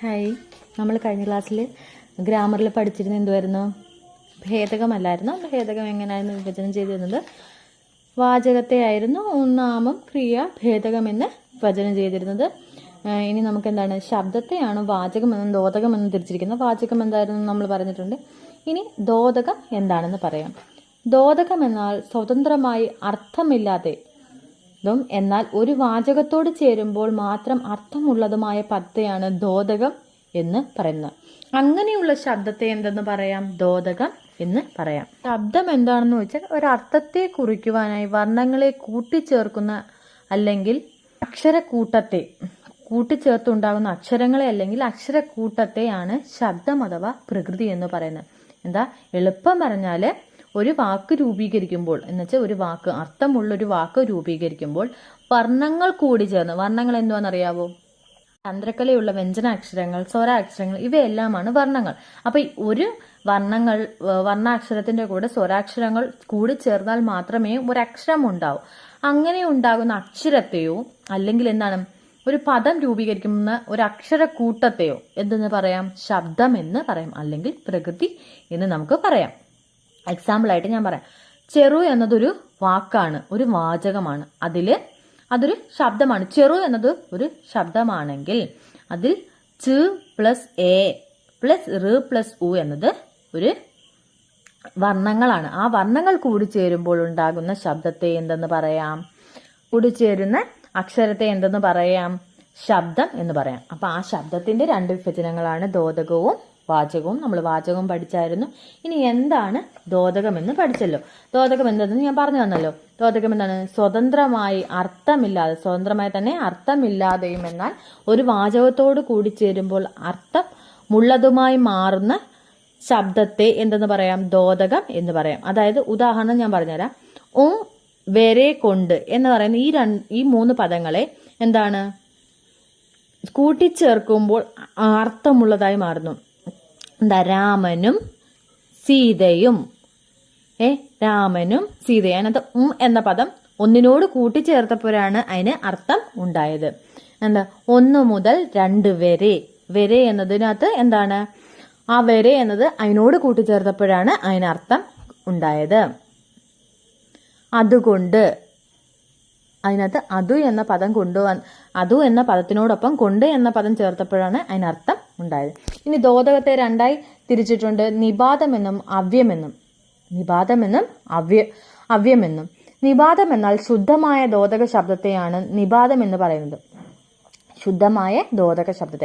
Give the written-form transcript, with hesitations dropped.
Hi, നമ്മൾ കഴിഞ്ഞ ക്ലാസ്സിൽ ഗ്രാമറിൽ പഠിച്ചിരുന്ന എന്തുമായിരുന്നു? ഭേദകമല്ലായിരുന്നു. ഭേദകം എങ്ങനെയായിരുന്നു വിഭജനം ചെയ്തിരുന്നത്? വാചകത്തെ ആയിരുന്നു നാമം, ക്രിയ, ഭേദകമെന്ന് വിഭജനം ചെയ്തിരുന്നത്. ഇനി നമുക്ക് എന്താണ്, ശബ്ദത്തെയാണ് വാചകമെന്നും ദോതകമെന്നും തിരിച്ചിരിക്കുന്നത്. വാചകം എന്തായിരുന്നു നമ്മൾ പറഞ്ഞിട്ടുണ്ട്. ഇനി ദോതകം എന്താണെന്ന് പറയാം. ദോതകം എന്നാൽ സ്വതന്ത്രമായി അർത്ഥമില്ലാതെ എന്നാൽ ഒരു വാചകത്തോട് ചേരുമ്പോൾ മാത്രം അർത്ഥമുള്ളതുമായ പദത്തെയാണ് ദോതകം എന്ന് പറയുന്നത്. അങ്ങനെയുള്ള ശബ്ദത്തെ എന്തെന്ന് പറയാം? ദോതകം എന്ന് പറയാം. ശബ്ദം എന്താണെന്ന് വെച്ചാൽ ഒരർത്ഥത്തെ കുറിക്കുവാനായി വർണ്ണങ്ങളെ കൂട്ടിച്ചേർക്കുന്ന അല്ലെങ്കിൽ അക്ഷരക്കൂട്ടത്തെ കൂട്ടിച്ചേർത്തുണ്ടാകുന്ന അക്ഷരങ്ങളെ അല്ലെങ്കിൽ അക്ഷരക്കൂട്ടത്തെയാണ് ശബ്ദം അഥവാ പ്രകൃതി എന്ന് പറയുന്നത്. എന്താ എളുപ്പം പറഞ്ഞാല്, ഒരു വാക്ക് രൂപീകരിക്കുമ്പോൾ എന്നുവെച്ചാൽ ഒരു വാക്ക് അർത്ഥമുള്ളൊരു വാക്ക് രൂപീകരിക്കുമ്പോൾ വർണ്ണങ്ങൾ കൂടി ചേർന്ന്, വർണ്ണങ്ങൾ എന്താണെന്നറിയാവോ? ചന്ദ്രക്കലയുള്ള വ്യഞ്ജനാക്ഷരങ്ങൾ, സ്വരാക്ഷരങ്ങൾ, ഇവയെല്ലാമാണ് വർണ്ണങ്ങൾ. അപ്പൊ ഒരു വർണ്ണാക്ഷരത്തിന്റെ കൂടെ സ്വരാക്ഷരങ്ങൾ കൂടി ചേർന്നാൽ മാത്രമേ ഒരക്ഷരം ഉണ്ടാവൂ. അങ്ങനെ ഉണ്ടാകുന്ന അക്ഷരത്തെയോ അല്ലെങ്കിൽ എന്താണ് ഒരു പദം രൂപീകരിക്കുന്ന ഒരു അക്ഷരക്കൂട്ടത്തെയോ എന്തെന്ന് പറയാം? ശബ്ദം എന്ന് പറയാം, അല്ലെങ്കിൽ പ്രകൃതി എന്ന് നമുക്ക് പറയാം. എക്സാമ്പിൾ ആയിട്ട് ഞാൻ പറയാം. ചെറു എന്നതൊരു വാക്കാണ്, ഒരു വാചകമാണ്. അതൊരു ശബ്ദമാണ്. ചെറു എന്നത് ഒരു ശബ്ദമാണെങ്കിൽ അതിൽ ച പ്ലസ് എ പ്ലസ് റ് പ്ലസ് ഉ എന്നത് ഒരു വർണ്ണങ്ങളാണ്. ആ വർണ്ണങ്ങൾ കൂടിച്ചേരുമ്പോൾ ഉണ്ടാകുന്ന ശബ്ദത്തെ എന്തെന്ന് പറയാം? കൂടിച്ചേരുന്ന അക്ഷരത്തെ എന്തെന്ന് പറയാം? ശബ്ദം എന്ന് പറയാം. അപ്പൊ ആ ശബ്ദത്തിന്റെ രണ്ട് വിഭജനങ്ങളാണ് ദോതകവും വാചകവും. നമ്മൾ വാചകവും പഠിച്ചായിരുന്നു. ഇനി എന്താണ് ദോതകം എന്ന് പഠിച്ചല്ലോ. ദോതകം എന്താണെന്ന് ഞാൻ പറഞ്ഞു തന്നല്ലോ. ദോതകം എന്താണ്? സ്വതന്ത്രമായി സ്വതന്ത്രമായി തന്നെ അർത്ഥമില്ലാതെയും എന്നാൽ ഒരു വാചകത്തോട് കൂടി ചേരുമ്പോൾ അർത്ഥമുള്ളതുമായി മാറുന്ന ശബ്ദത്തെ എന്തെന്ന് പറയാം? ദോതകം എന്ന് പറയാം. അതായത് ഉദാഹരണം ഞാൻ പറഞ്ഞുതരാം. വരെ കൊണ്ട് എന്ന് പറയുന്ന ഈ മൂന്ന് പദങ്ങളെ എന്താണ് കൂട്ടിച്ചേർക്കുമ്പോൾ അർത്ഥമുള്ളതായി മാറുന്നു. എന്താ? രാമനും സീതയും. രാമനും സീതയും. അതിനകത്ത് എന്ന പദം ഒന്നിനോട് കൂട്ടിച്ചേർത്തപ്പോഴാണ് അതിന് അർത്ഥം ഉണ്ടായത്. എന്താ? 1 മുതൽ 2 വരെ. വരെ എന്നതിനകത്ത് എന്താണ്? ആ വരെ എന്നത് അതിനോട് കൂട്ടിച്ചേർത്തപ്പോഴാണ് അതിനർത്ഥം ഉണ്ടായത്. അതുകൊണ്ട് അതിനകത്ത് അതു എന്ന പദം അതു എന്ന പദത്തിനോടൊപ്പം കൊണ്ട് എന്ന പദം ചേർത്തപ്പോഴാണ് അതിനർത്ഥം ഉണ്ടായത്. ഇനി ദോതകത്തെ രണ്ടായി തിരിച്ചിട്ടുണ്ട്. നിപാതമെന്നും അവ്യമെന്നും. നിപാതമെന്നും അവ്യമെന്നും. നിപാതം എന്നാൽ ശുദ്ധമായ ദോതക ശബ്ദത്തെയാണ് നിപാതം എന്ന് പറയുന്നത്. ശുദ്ധമായ ദോതക ശബ്ദത്തെ.